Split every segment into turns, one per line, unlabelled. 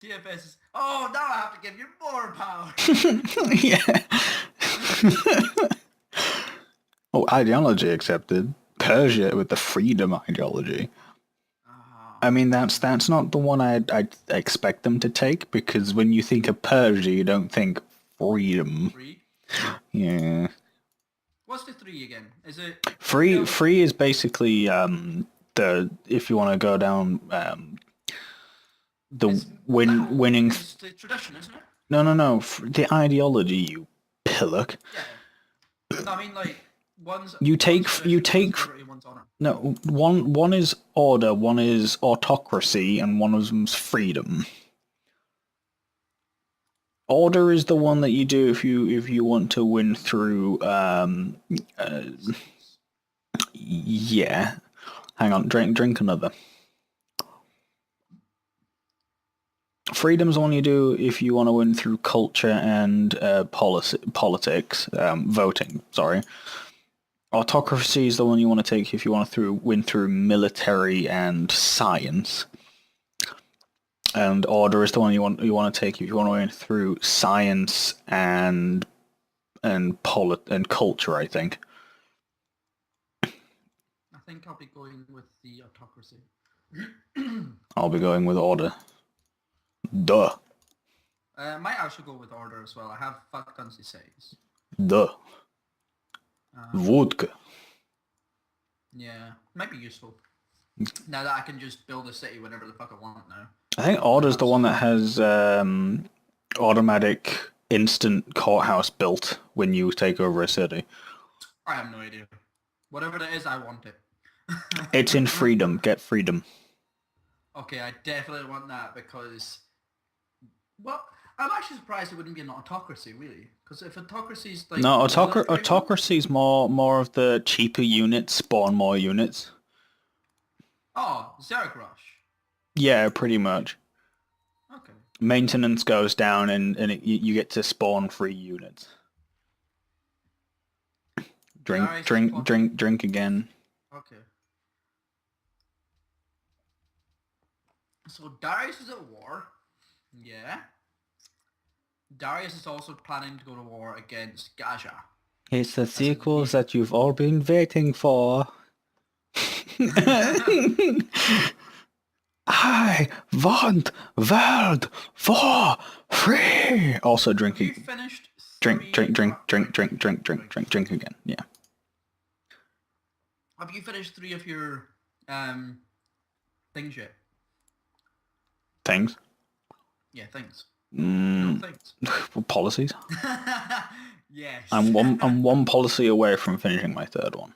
TFS is... Oh, now I have to give you more power!
Yeah. Oh, ideology accepted. Persia with the freedom ideology. I mean, that's not the one I'd expect them to take, because when you think of Persia, you don't think freedom.
3?
Yeah.
What's the 3 again? Is it...
Free is basically the, if you want to go down the winning.
It's the tradition, isn't it?
No. The ideology, you pillock.
Yeah. No, I mean like one's
You take
one's liberty, one's honor.
no, one is order, one is autocracy, and one of them's freedom. Order is the one that you do if you want to win through yeah. Hang on, drink another. Freedom's the one you do if you want to win through culture and politics, voting. Sorry. Autocracy is the one you want to take if you want to win through military and science. And order is the one you want to take if you want to win through science and culture, I think.
I think I'll be going with the autocracy.
I'll be going with order. Duh.
Might actually go with order as well. I have faculty says.
Duh. Vodka.
Yeah, might be useful. Now that I can just build a city whenever the fuck I want now.
I think order's the one that has automatic instant courthouse built when you take over a city.
I have no idea. Whatever that is, I want it.
It's in freedom. Get freedom.
Okay, I definitely want that because... Well, I'm actually surprised it wouldn't be an autocracy, really. Because if autocracy's like...
No, autocracy's more of the cheaper units spawn more units.
Oh, Zerg Rush.
Yeah, pretty much.
Okay.
Maintenance goes down and you get to spawn free units. Drink again.
Okay. So Darius is at war. Yeah. Darius is also planning to go to war against Gaja.
It's the sequels that you've all been waiting for. I want world for free. Also drinking.
Have you finished
drink again. Yeah.
Have you finished 3 of your things yet?
Things?
Yeah, things.
No
things.
Policies.
Yes.
I'm one policy away from finishing my 3rd one.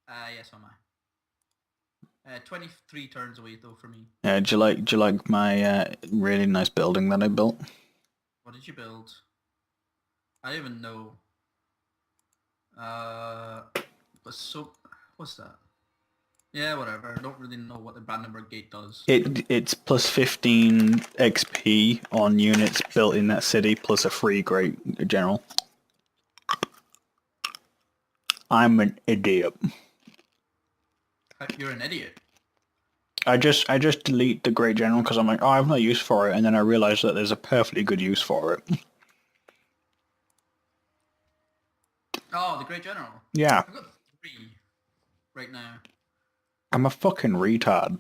Yes, am I. 23 turns away though for me.
Do you like my really nice building that I built?
What did you build? I don't even know. What's that? Yeah, whatever. I don't really know what the Brandenburg Gate does.
It's plus 15 XP on units built in that city, plus a free great general. I'm an idiot.
You're an idiot.
I just delete the great general because I'm like, oh, I have no use for it, and then I realize that there's a perfectly good use for it.
Oh, the great general.
Yeah.
I've got 3 right now.
I'm a fucking retard.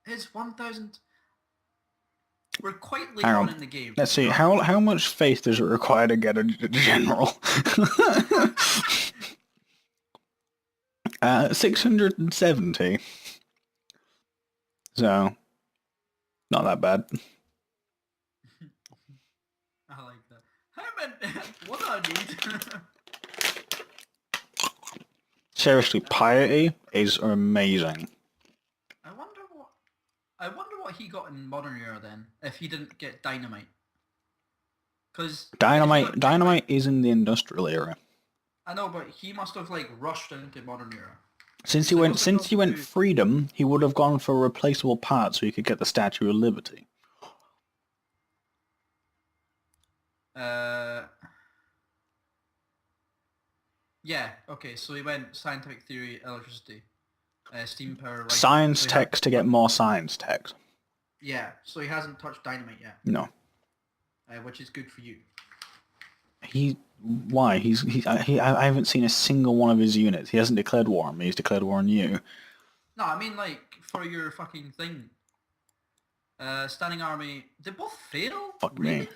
It's 1,000. We're quite late on in the game.
Let's see. How much faith does it require to get a general? 670. So, not that bad.
I like that. What do I need?
Seriously, piety is amazing.
I wonder what he got in modern era then, if he didn't get dynamite. Because
dynamite is in the industrial era.
I know, but he must have like rushed into modern era.
Since he went freedom, he would have gone for a replaceable part so he could get the Statue of Liberty.
Yeah, okay, so he went scientific theory, electricity. steam power rifle.
Science
So
techs to get more science techs.
yeah, so he hasn't touched dynamite yet.
No.
Which is good for you.
Why? I haven't seen a single one of his units. He hasn't declared war on me. He's declared war on you.
No, I mean like for your fucking thing. Standing army. They both fail?
Fuck
really?
me.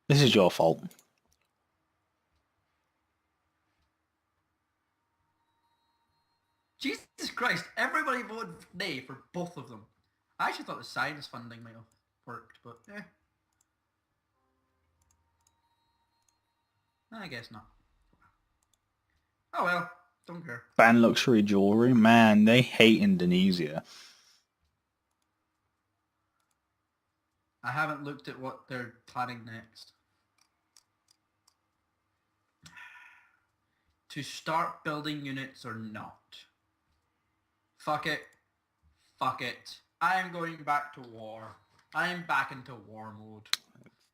This is your fault.
Jesus Christ! Everybody voted nay for both of them. I actually thought the science funding might have worked, but eh. I guess not. Oh well, don't care.
Ban luxury jewelry. Man, they hate Indonesia.
I haven't looked at what they're planning next. To start building units or not? Fuck it. Fuck it. I am going back to war. I am back into war mode.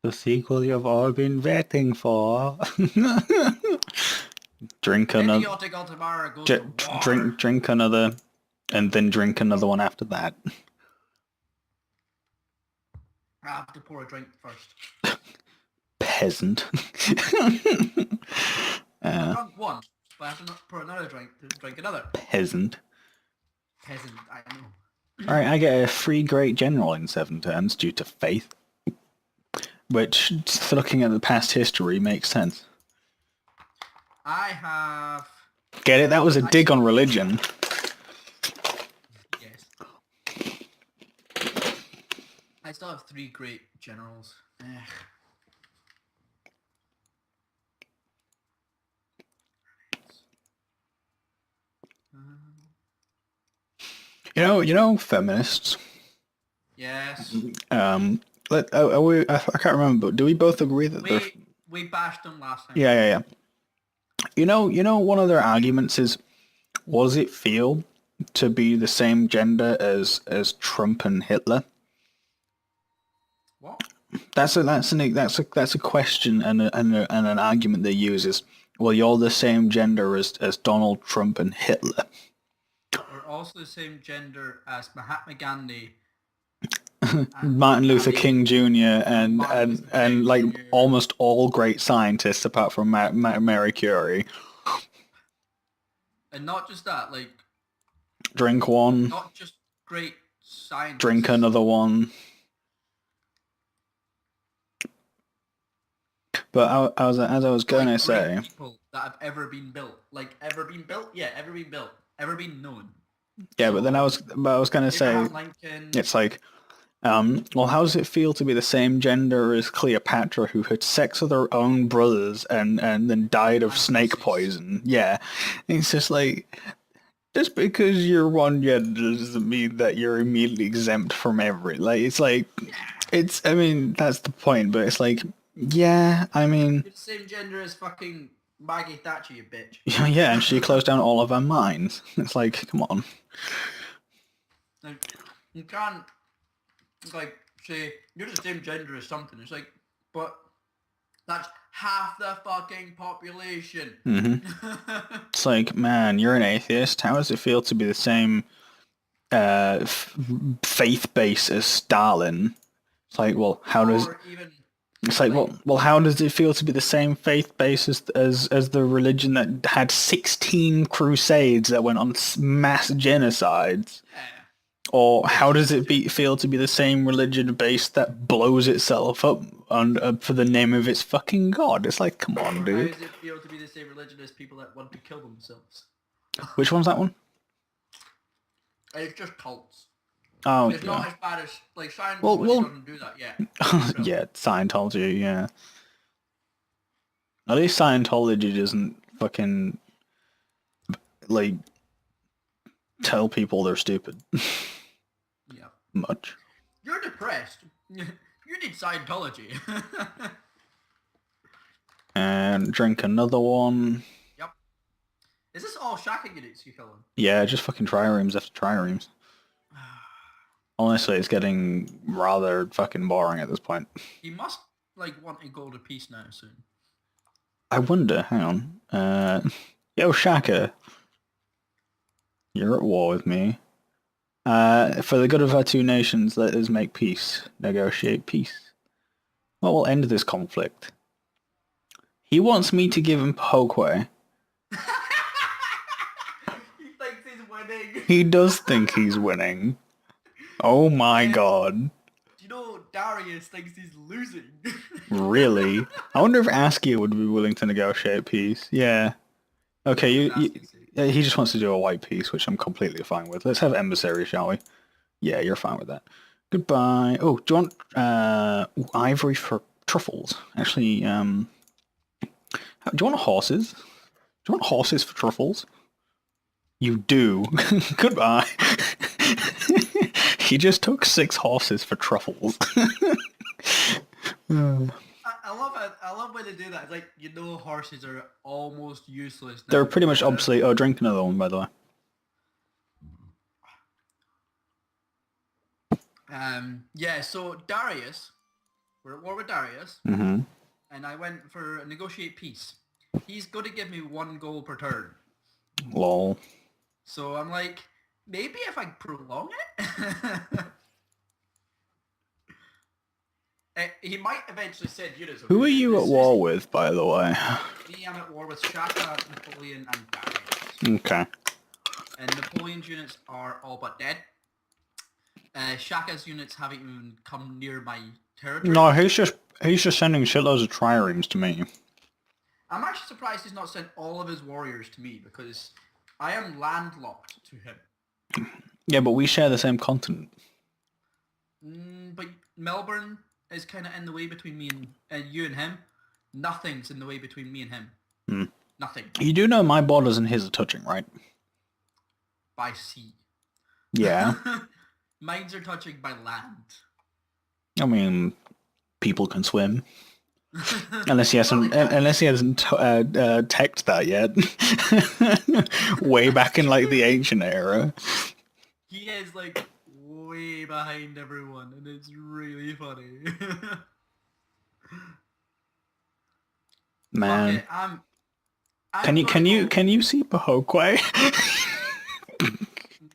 The sequel you've all been waiting for. Drink another.
IdioticUlt1mara goes to war.
Drink another, and then drink another one after that.
I have to pour a drink first.
Peasant.
I've drunk one, but I have to pour another drink to drink another.
Peasant.
Peasant, I know.
Alright, I get a free great general in 7 turns due to faith. Which, looking at the past history, makes sense.
I have...
Get it? That was a dig on religion.
Yes. I still have 3 great generals.
You know, feminists.
Yes.
I can't remember, but do we both agree that
we bashed them last time.
Yeah. You know, one of their arguments is, what does it feel to be the same gender as Trump and Hitler?
What?
That's a question and an argument they use is, well, you're the same gender as Donald Trump and Hitler.
We're also the same gender as Mahatma Gandhi,
Martin Luther King Jr. and like Jr. Almost all great scientists apart from Marie Curie.
And not just that, like...
Drink one.
Not just great scientists.
Drink another one. But as I was going to say...
people that have ever been built. Like, ever been built? Yeah, ever been built. Ever been known.
Yeah,
so,
but then I was going to say...
Lincoln,
it's like... well, how does it feel to be the same gender as Cleopatra, who had sex with her own brothers and then died of snake poison? Yeah. It's just like, just because you're one gender doesn't mean that you're immediately exempt from every... Like, it's like, I mean, that's the point, but it's like, yeah, I mean...
You're the same gender as fucking Maggie Thatcher, you bitch.
Yeah, and she closed down all of our mines. It's like, come on.
Like, you can't... like, say, you're the same gender as something. It's like, but that's half the fucking population.
Mm-hmm. It's like, man, you're an atheist. How does it feel to be the same faith base as Stalin? It's like, well, how does... It's like, well, how does it feel to be the same faith base as the religion that had 16 crusades that went on mass genocides? Or how does it feel to be the same religion base that blows itself up for the name of its fucking god? It's like, come on, dude.
How does it feel to be the same religion as people that want to kill themselves?
Which one's that one?
It's just cults.
Oh,
it's not as bad as, like, Scientology doesn't do that yet.
Yeah, Scientology, yeah. At least Scientology doesn't fucking, like, tell people they're stupid.
Yeah.
Much.
You're depressed. You need Scientology.
And drink another one.
Yep. Is this all Shaka units you're killing?
Yeah, just fucking triremes after triremes. Honestly, it's getting rather fucking boring at this point.
He must, like, want a gold apiece now soon.
I wonder, hang on. Yo, Shaka. You're at war with me. For the good of our two nations, let us make peace. Negotiate peace. What will end this conflict? He wants me to give him Pokeway.
He thinks he's winning.
He does think he's winning. Oh my god.
You know, Darius thinks he's losing.
Really? I wonder if Askia would be willing to negotiate peace. Yeah. Okay, he just wants to do a white peace, which I'm completely fine with. Let's have emissary, shall we? Yeah, you're fine with that. Goodbye. Oh, do you want ivory for truffles? Actually, do you want horses? Do you want horses for truffles? You do. Goodbye. He just took 6 horses for truffles.
I love it. I love when they do that. It's like, you know, horses are almost useless now.
They're pretty much obsolete. Oh, drink another one, by the way.
Yeah, so Darius, we're at war with Darius,
Mm-hmm.
and I went for a negotiate peace. He's going to give me 1 gold per turn.
Lol.
So I'm like, maybe if I prolong it? He might eventually send units.
Who are you at war with, by the way?
Me, I'm at war with Shaka, Napoleon, and Darius.
Okay.
And Napoleon's units are all but dead. Shaka's units haven't even come near my territory.
No, he's just sending shitloads of triremes to me.
I'm actually surprised he's not sent all of his warriors to me, because I am landlocked to him.
Yeah, but we share the same continent.
But Melbourne is kind of in the way between me and you and him. Nothing's in the way between me and him. Nothing.
You do know my borders and his are touching, right?
By sea.
Yeah.
Mines are touching by land.
I mean, people can swim. Unless he hasn't teched that yet. Way back in like the ancient era.
He is like way behind everyone, and it's really funny.
Man.
Okay, I'm
Can you see Pahokwe?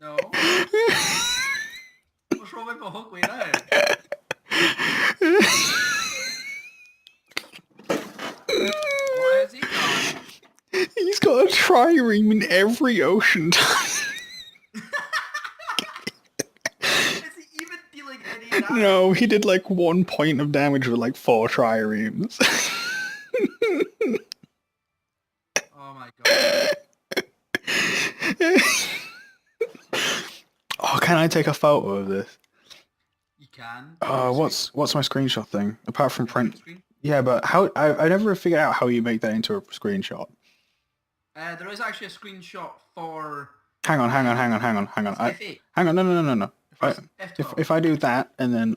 No. What's wrong with Pahokwe now? What has he done?
He's got a trireme in every ocean type.
Is he even dealing any damage?
No, he did like 1 point of damage with like 4 triremes.
Oh my god.
Oh, can I take a photo of this?
You can.
What's my screenshot thing? Apart from print.
Screen?
Yeah, but how I never figured out how you make that into a screenshot.
There is actually a screenshot for...
Hang on. Hang on, no. If I do that and then...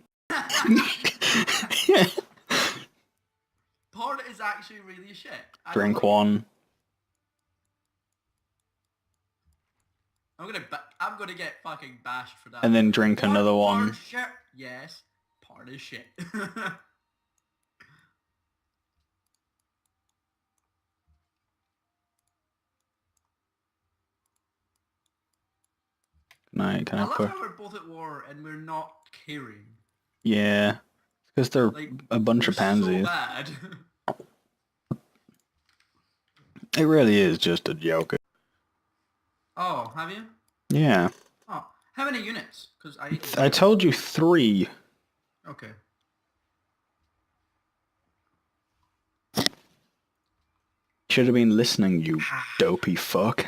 Porn is actually really shit.
Drink one.
I'm gonna get fucking bashed for that.
And then drink another one.
Porn shit. Yes, porn is shit.
Can I
love
put...
how we're both at war and we're not caring.
Yeah. Because they're
Like,
a bunch of pansies.
So bad.
It really is just a joke.
Oh, have you?
Yeah.
Oh, how many units? Because
I told you 3.
Okay.
Should have been listening, you dopey fuck.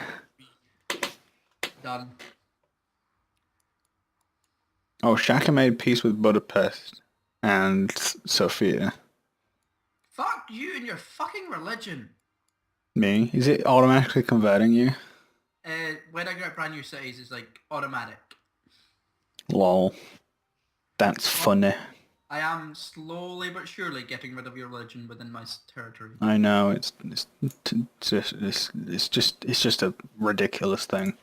Done.
Oh, Shaka made peace with Budapest and Sofia.
Fuck you and your fucking religion.
Me? Is it automatically converting you?
When I get brand new cities, it's like automatic.
Lol. That's funny.
I am slowly but surely getting rid of your religion within my territory.
I know, it's just a ridiculous thing.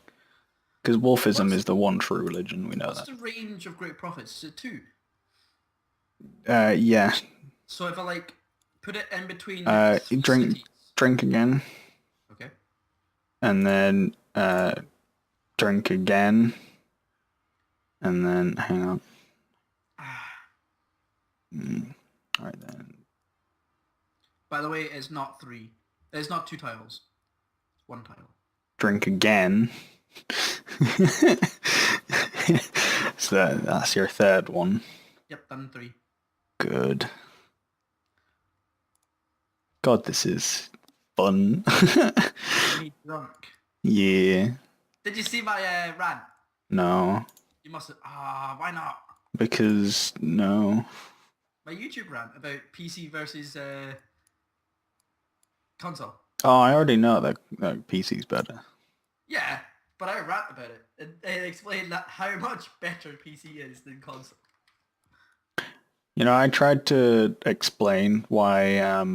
Because wolfism is the one true religion, we know
What's
that.
the range of great prophets? Is it 2?
Yeah.
So if I like put it in between
drink again.
Okay.
And then Drink again. And then, hang on. Alright then.
By the way, it's not 3. It's not 2 tiles. It's 1 tile.
Drink again. So that's your third one.
Yep, done 3.
Good. God, this is fun.
Me drunk.
Yeah.
Did you see my rant?
No.
You must have... why not?
Because, no.
My YouTube rant about PC versus console.
Oh, I already know that PC's better.
Yeah, but I rant about it. It explained that how much better PC is than console.
You know, I tried to explain why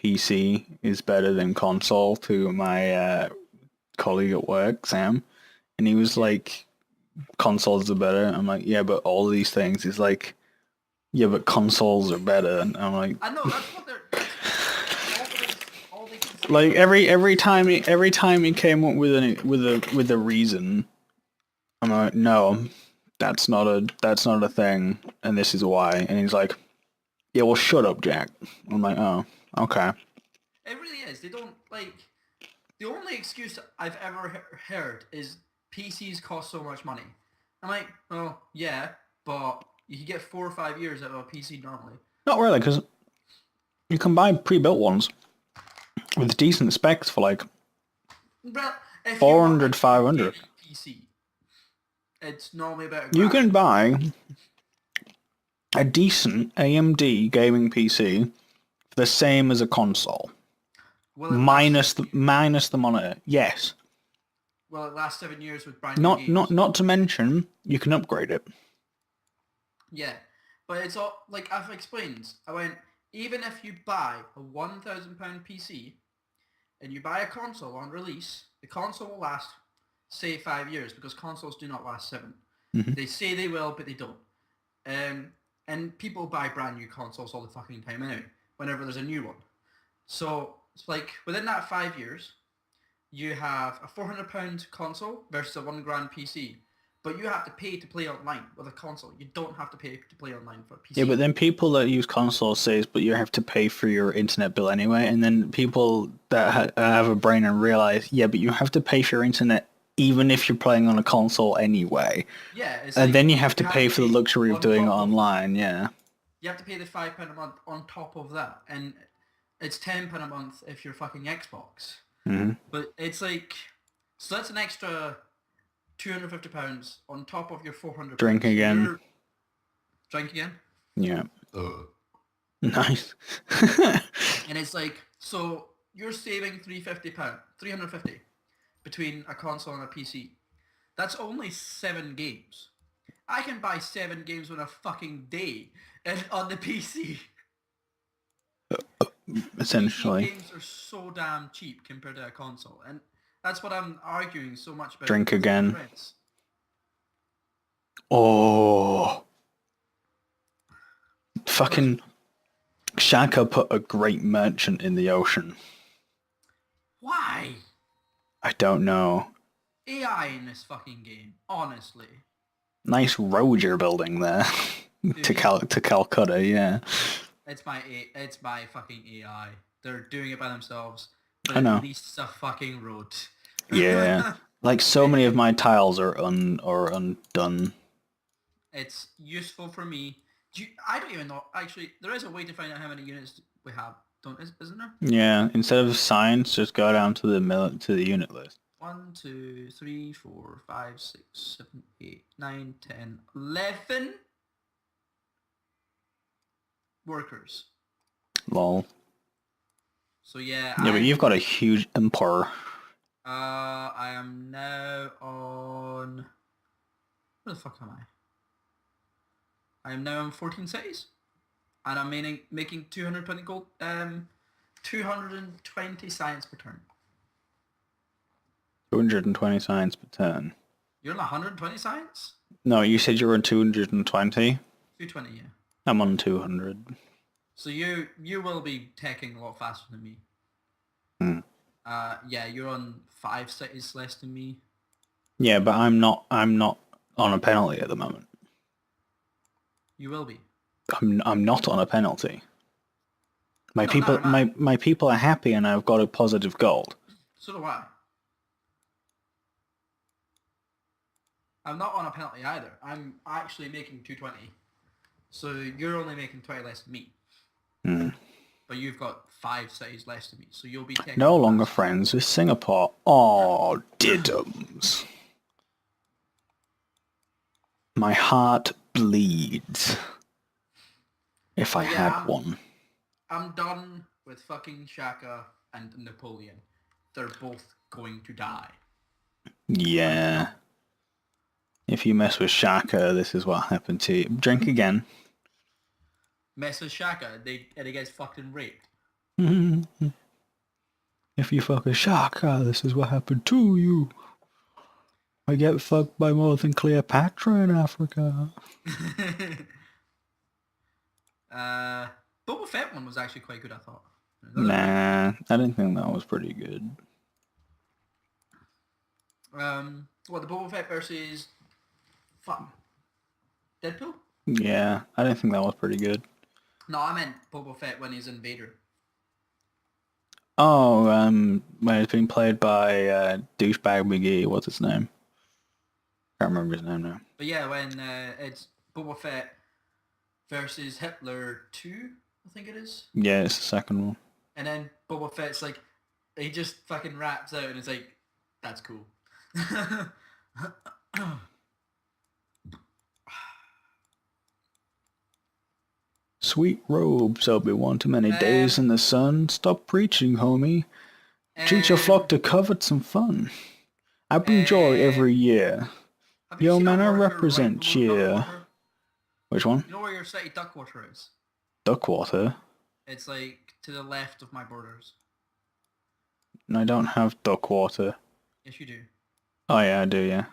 PC is better than console to my colleague at work, Sam, and he was like, consoles are better. I'm like, yeah, but all these things is like, yeah, but consoles are better. And I'm like,
I know, that's what they're... all they can say.
Like every time he came up with a reason, I'm like, no, that's not a thing, and this is why. And he's like, yeah, well, shut up, Jack. I'm like, oh, okay.
It really is. They don't, like... The only excuse I've ever heard is PCs cost so much money. I'm like, oh, yeah, but you can get 4 or 5 years out of a PC normally.
Not really, because you can buy pre-built ones with decent specs for like
Well, if
400,
you
500.
PC, it's normally about
You can buy a decent AMD gaming PC for the same as a console. Minus the monitor, yes.
Well, it lasts 7 years with brand new games.
Not to mention you can upgrade it.
Yeah, but it's all like I've explained. I went, even if you buy a £1,000 PC and you buy a console on release, the console will last, say, 5 years because consoles do not last 7.
Mm-hmm.
They say they will, but they don't. And people buy brand new consoles all the fucking time anyway. Whenever there's a new one, so. It's like, within that 5 years, you have a £400 console versus a £1,000 PC. But you have to pay to play online with a console. You don't have to pay to play online for a PC.
Yeah, but then people that use consoles says, but you have to pay for your internet bill anyway. And then people that have a brain and realize, yeah, but you have to pay for your internet even if you're playing on a console anyway.
Yeah. It's
and
like,
then you have to pay for the luxury of doing it online, yeah.
You have to pay the £5 a month on top of that. And it's £10 a month if you're fucking Xbox.
Mm-hmm.
But it's like, so that's an extra £250 on top of your £400.
Drink again.
Drink again?
Yeah. Nice.
And it's like, so you're saving £350 between a console and a PC. That's only 7 games. I can buy 7 games in a fucking day on the PC.
Essentially.
PC games are so damn cheap compared to a console, and that's what I'm arguing so much about.
Drink again. Oh. Fucking Shaka put a great merchant in the ocean.
Why?
I don't know.
AI in this fucking game, honestly.
Nice road you're building there. to Calcutta, yeah.
It's my fucking AI. They're doing it by themselves.
I know.
At least a fucking road.
Yeah. Like so many of my tiles are undone.
It's useful for me. I don't even know. Actually, there is a way to find out how many units we have. Isn't there?
Yeah. Instead of science, just go down to the unit list.
1, 2, 3, 4, 5, 6, 7, 8, 9, 10, 11 workers.
Lol.
So yeah.
Yeah, but you've got a huge empire.
I am now on... Where the fuck am I? I am now on 14 cities. And I'm making 220 gold, 220 science per turn.
220 science per turn.
You're on 120 science?
No, you said you were on 220.
220, yeah.
I'm on 200.
So you will be teching a lot faster than me.
Hmm.
Yeah, you're on 5 cities less than me.
Yeah, but I'm not on a penalty at the moment.
You will be.
I'm not on a penalty. My
No, neither
people
am I.
my people are happy and I've got a positive gold.
So do I. I'm not on a penalty either. I'm actually making 220. So you're only making 20 less than me.
Hmm.
But you've got 5 cities less than me. So you'll be technically
No longer
fast.
friends with Singapore. Oh, diddums. My heart bleeds. If I
But yeah,
had one.
I'm done with fucking Shaka and Napoleon. They're both going to die.
Yeah. If you mess with Shaka, this is what happened to you. Drink again.
Mess with Shaka, and he gets fucking raped.
If you fuck a Shaka, this is what happened to you. I get fucked by more than Cleopatra in Africa.
Boba Fett one was actually quite good, I thought.
Nah, I didn't think that was pretty good.
What, the Boba Fett versus fuck Deadpool?
Yeah, I didn't think that was pretty good.
No, I meant Boba Fett when he's in Vader.
Oh, when it's being played by douchebag McGee, what's his name? Can't remember his name now.
But yeah, when it's Boba Fett versus Hitler 2, I think it is.
Yeah, it's the second one.
And then Boba Fett's like, he just fucking raps out and it's like, that's cool.
Sweet robes, Obi-Wan, too many days in the sun. Stop preaching, homie. Teach your flock to covet some fun. I bring joy every year.
Have you
Yo,
seen
man,
a
I
worker
represent
right below
cheer.
Duckwater?
Which one?
You know where your city Duckwater is?
Duckwater?
It's like to the left of my borders.
I don't have Duckwater.
Yes, you do.
Oh yeah, I do, yeah.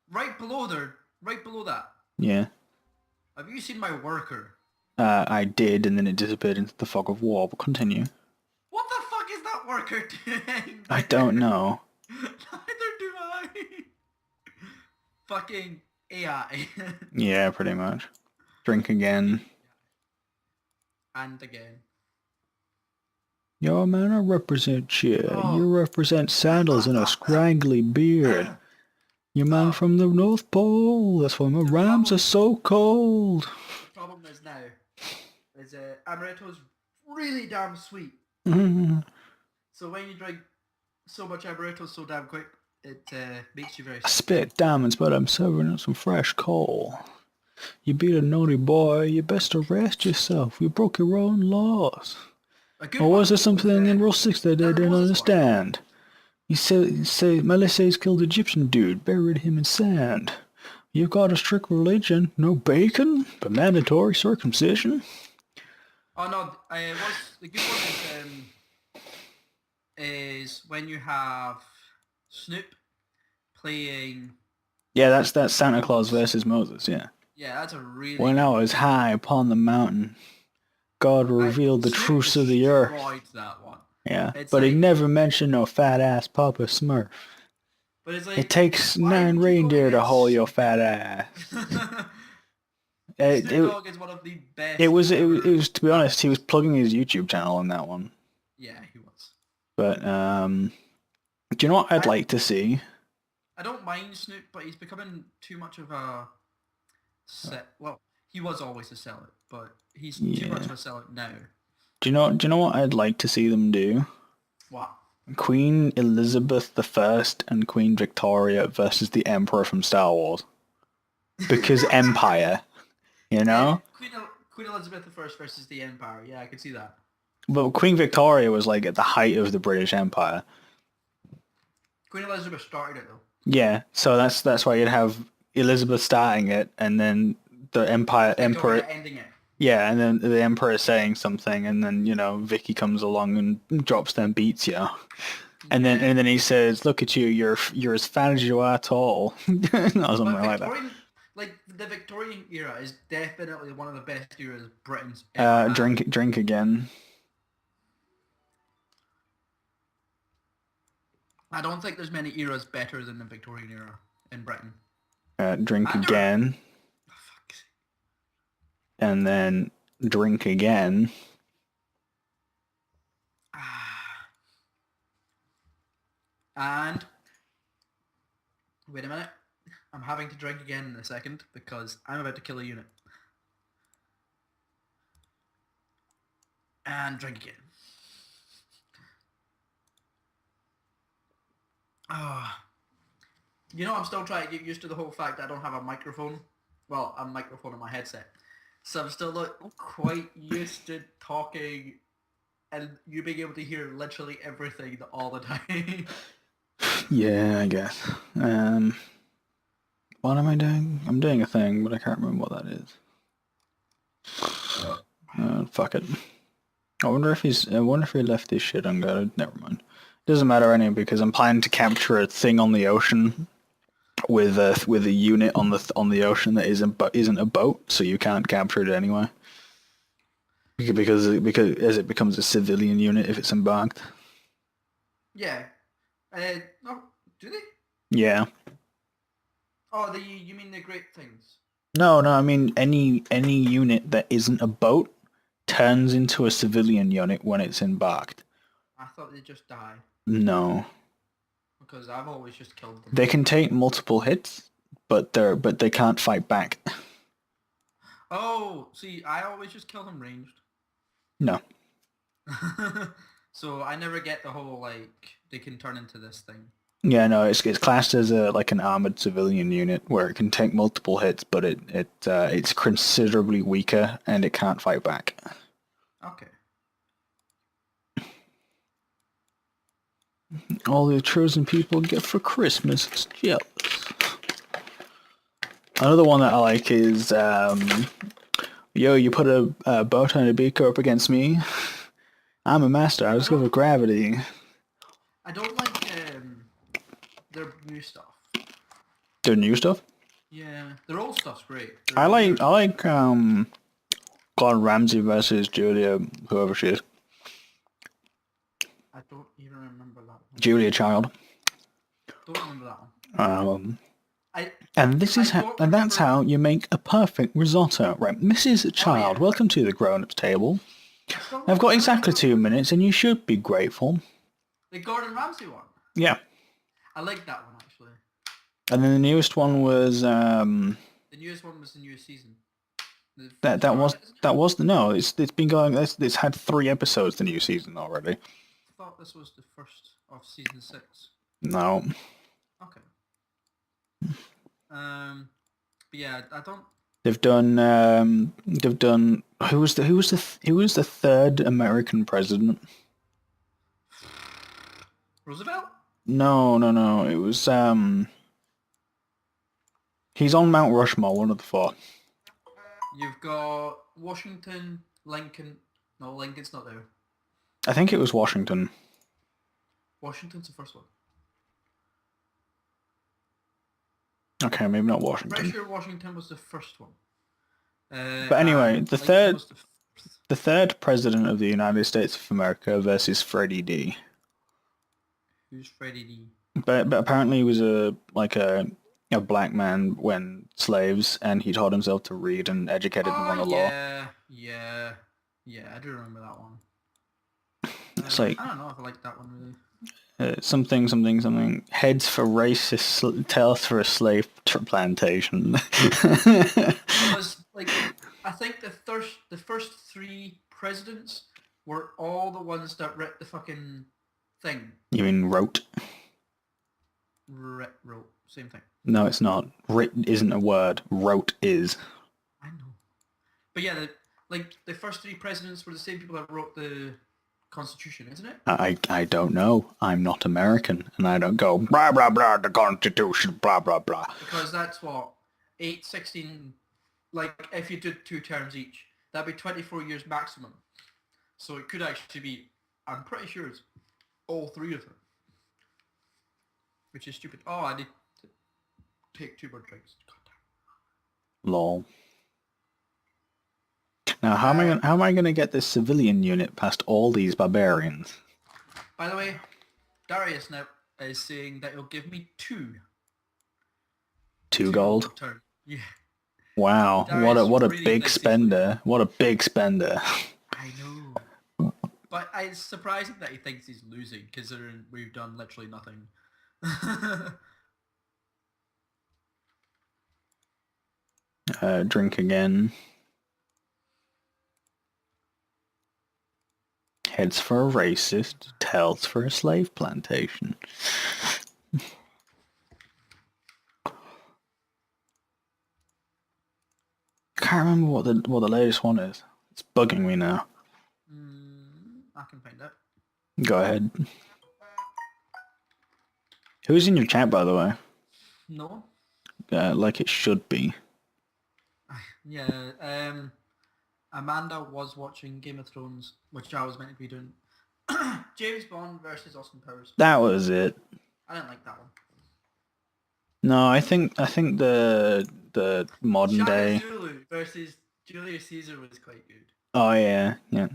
Right below there, right below that.
Yeah.
Have you seen my worker?
I did, and then it disappeared into the fog of war, but continue.
What the fuck is that worker doing?
I don't know.
Neither do I. Fucking AI.
Yeah, pretty much. Drink again.
And again.
Yo, man, I represent cheer.
Oh.
You represent sandals and a scraggly beard. You man from the North Pole. That's why my rhymes are so cold.
The problem is now, is amaretto's really damn sweet. So when you drink so much amaretto so damn quick, it makes you very
I
sick.
spit diamonds, but I'm serving up some fresh coal. You beat a naughty boy, you best arrest yourself. You broke your own laws. Or was there something in Rule 6 that I didn't understand? You say Melissa's killed Egyptian dude, buried him in sand. You've got a strict religion, no bacon, but mandatory circumcision.
Oh no, the good one is when you have Snoop playing.
Yeah, that's Santa Claus versus Moses, yeah.
Yeah, that's a really.
When I was high upon the mountain, God revealed the truths of the earth.
That one.
Yeah, but he never mentioned no fat ass Papa Smurf.
But it's like,
it takes 9 reindeer to haul your fat ass.
Snoop Dogg is one of the best.
It was to be honest, he was plugging his YouTube channel on that one.
Yeah, he was.
But do you know what I'd like to see?
I don't mind Snoop, but he's becoming too much of a well, he was always a sellout, but he's too much of a sellout now.
Do you know what I'd like to see them do?
What?
Queen Elizabeth I and Queen Victoria versus the Emperor from Star Wars. Because Empire, you know?
Queen Elizabeth I versus the Empire. Yeah, I can see that.
But Queen Victoria was like at the height of the British Empire.
Queen Elizabeth started it though.
Yeah, so that's why you'd have Elizabeth starting it, and then the emperor
ending it.
Yeah, and then the emperor is saying something, and then Vicky comes along and drops down, beats you, and then he says, "Look at you, you're as fat as you are tall," or something like that.
Like the Victorian era is definitely one of the best eras Britain's ever had.
Drink again.
I don't think there's many eras better than the Victorian era. in Britain.
Drink
I never-
again,
Oh, fuck's sake.
and then drink again.
And wait a minute. I'm having to drink again in a second because I'm about to kill a unit. And drink again. You know, I'm still trying to get used to the whole fact that I don't have a microphone. Well, a microphone on my headset. So I'm still not quite used to talking and you being able to hear literally everything all the time.
Yeah, I guess. What am I doing? I'm doing a thing, but I can't remember what that is. Fuck it. I wonder if he left this shit unguarded. Never mind. Doesn't matter anyway because I'm planning to capture a thing on the ocean with a unit on the ocean that isn't a boat, so you can't capture it anyway. Because as it becomes a civilian unit if it's embarked.
Yeah. No, do they?
Yeah.
Oh, you mean the great things?
No, I mean any unit that isn't a boat turns into a civilian unit when it's embarked.
I thought they just die.
No.
Because I've always just killed them.
They can take multiple hits, but they can't fight back.
Oh, see, I always just kill them ranged.
No.
So I never get the whole, like, they can turn into this thing.
Yeah, no, it's classed as like an armored civilian unit where it can take multiple hits, but it's considerably weaker and it can't fight back.
Okay.
All the chosen people get for Christmas is jealous. Another one that I like is, yo, you put a boat and a beaker up against me. I'm a master. I just go with gravity.
I don't like their new stuff.
Their new stuff?
Yeah, their old stuff's great.
I like Gordon Ramsay versus Julia, whoever she is.
I don't even remember that one.
Julia Child.
Don't remember that one.
And that's how you make a perfect risotto, right? Mrs. Child, welcome to the grown-ups table. I've got exactly 2 minutes, and you should be grateful.
The Gordon Ramsay one.
Yeah.
I like that one actually.
And then the newest one was
The newest one was the newest season.
It's been going. It's had 3 episodes. The new season already.
I thought this was the first of season 6.
No.
Okay. But yeah, I don't.
They've done. Who was the third American president?
Roosevelt?
No. It was He's on Mount Rushmore, one of the 4.
You've got Washington, Lincoln. No, Lincoln's not there.
I think it was Washington.
Washington's the first one.
Okay, maybe not
I'm
Washington.
pretty sure Washington was the first one.
But anyway, the third president of the United States of America versus Freddie D.
Who's Freddie D?
But apparently he was a black man when slaves, and he taught himself to read and educated them on the law.
Yeah, I do remember that one.
It's like,
I don't know if I like that one really.
Something. Heads for racist, tails for a slave plantation.
Because, like, I think the first 3 presidents were all the ones that wrote the fucking thing.
You mean wrote?
Wrote, same thing.
No, it's not. Writ isn't a word. Wrote is.
I know. But yeah, the first 3 presidents were the same people that wrote the Constitution, isn't it?
I don't know. I'm not American, and I don't go blah blah blah the Constitution blah blah blah.
Because that's what 8, 16. Like if you did 2 terms each, that'd be 24 years maximum. So it could actually be. I'm pretty sure it's all 3 of them, which is stupid. Oh, I need to take 2 more drinks.
Lol. Now, how am I gonna get this civilian unit past all these barbarians?
By the way, Darius now is saying that he'll give me 2.
2 gold.
Turn. Yeah.
Wow,
Darius
what a
really
big
thinks he's
spender. What a big spender.
I know. But it's surprising that he thinks he's losing, considering we've done literally nothing.
Drink again. Heads for a racist, tails for a slave plantation. Can't remember what the latest one is. It's bugging me now.
I can find out.
Go ahead. Who's in your chat, by the way?
No.
Like it should be.
Yeah. Amanda was watching Game of Thrones, which I was meant to be doing. James Bond versus Austin Powers.
That was it.
I didn't like that one.
No, I think the modern
Shaka
day.
Zulu versus Julius Caesar was quite good.
Oh yeah, yeah.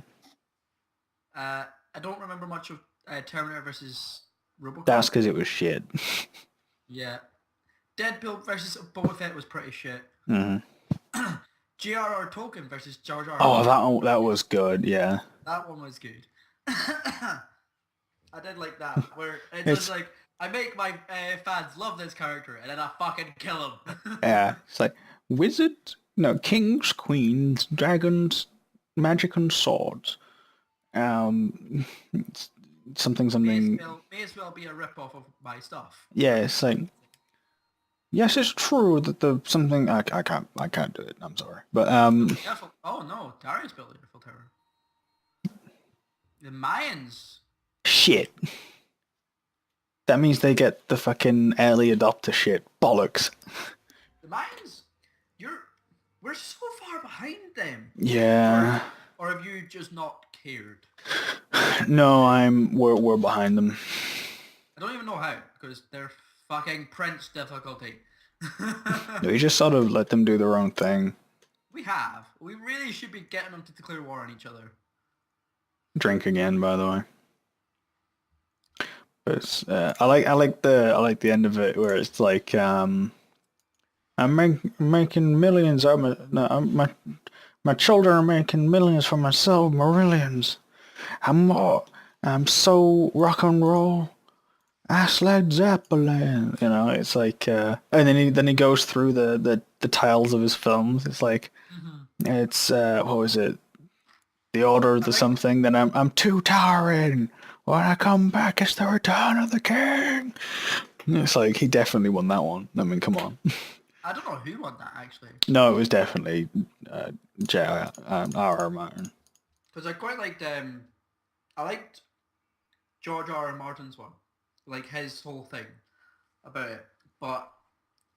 I don't remember much of Terminator versus Robocop.
That's because it was shit.
Yeah. Deadpool versus Boba Fett was pretty shit.
Mm-hmm.
J.R.R. Tolkien versus Jar Jar.
Oh, that was good. Yeah.
That one was good. I did like that, where it was like, I make my fans love this character, and then I fucking kill him.
Yeah, it's like wizard, no, kings, queens, dragons, magic and swords. Something.
May as well be a rip-off of my stuff.
Yeah, it's like, yes, it's true that the something I can't do it. I'm sorry, but
Oh no, Darius built a Eiffel Tower. The Mayans.
Shit. That means they get the fucking early adopter shit. Bollocks.
The Mayans, we're so far behind them.
Yeah.
Or have you just not cared?
No, we're behind them.
I don't even know how, because they're fucking Prince difficulty.
We just sort of let them do their own thing.
We have. We really should be getting them to declare war on each other.
Drink again, by the way. But it's, I like the end of it where it's like I'm making millions out of my children are making millions for myself, Marillions. I'm so rock and roll. Ass Led Zeppelin, you know. It's like, and then he goes through the titles of his films. It's like, it's what was it? The Order of the something. Then I'm too tiring. When I come back, it's the Return of the King. It's like he definitely won that one. I mean, come on.
I don't know who won that actually.
No, it was definitely J.R.R. Martin.
Because I quite liked I liked George R. R. Martin's one, like his whole thing about it. But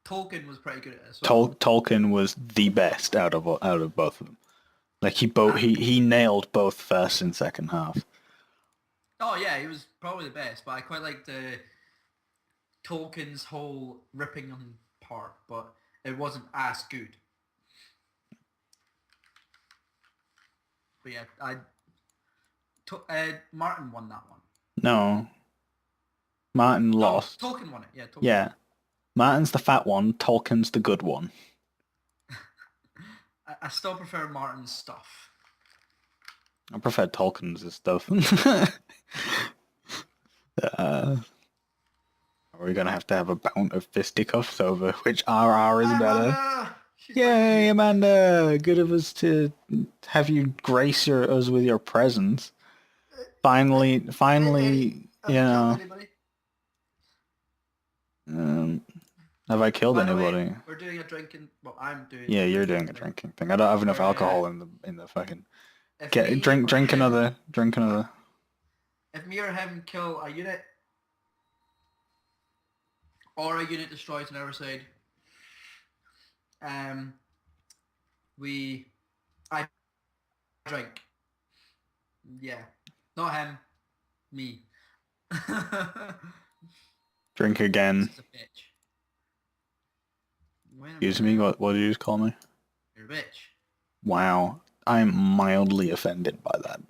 Tolkien was pretty good at it as well.
Tolkien was the best out of both of them. Like he nailed both first and second half.
Oh yeah, he was probably the best. But I quite liked Tolkien's whole ripping on part, but it wasn't as good. But yeah, Martin won that one.
No. Martin lost.
Tolkien won it, yeah. Tolkien.
Yeah. Martin's the fat one, Tolkien's the good one.
I still prefer Martin's stuff.
I prefer Tolkien's stuff. Are we gonna have to have a bout of fisticuffs over which RR is better? Yay, Amanda! Good of us to have you grace us with your presence. Finally, you know. Have I killed anybody?
Way, we're doing a drinking. Well, I'm doing.
Yeah, you're doing a drinking thing. I don't have enough alcohol in the fucking. Drink another. Drink another.
If me or him kill a unit, or a unit destroys an other side, I drink. Yeah, not him, me.
Drink again.
This is a bitch.
Excuse me, what did you just call me?
You're a bitch.
Wow, I'm mildly offended by that.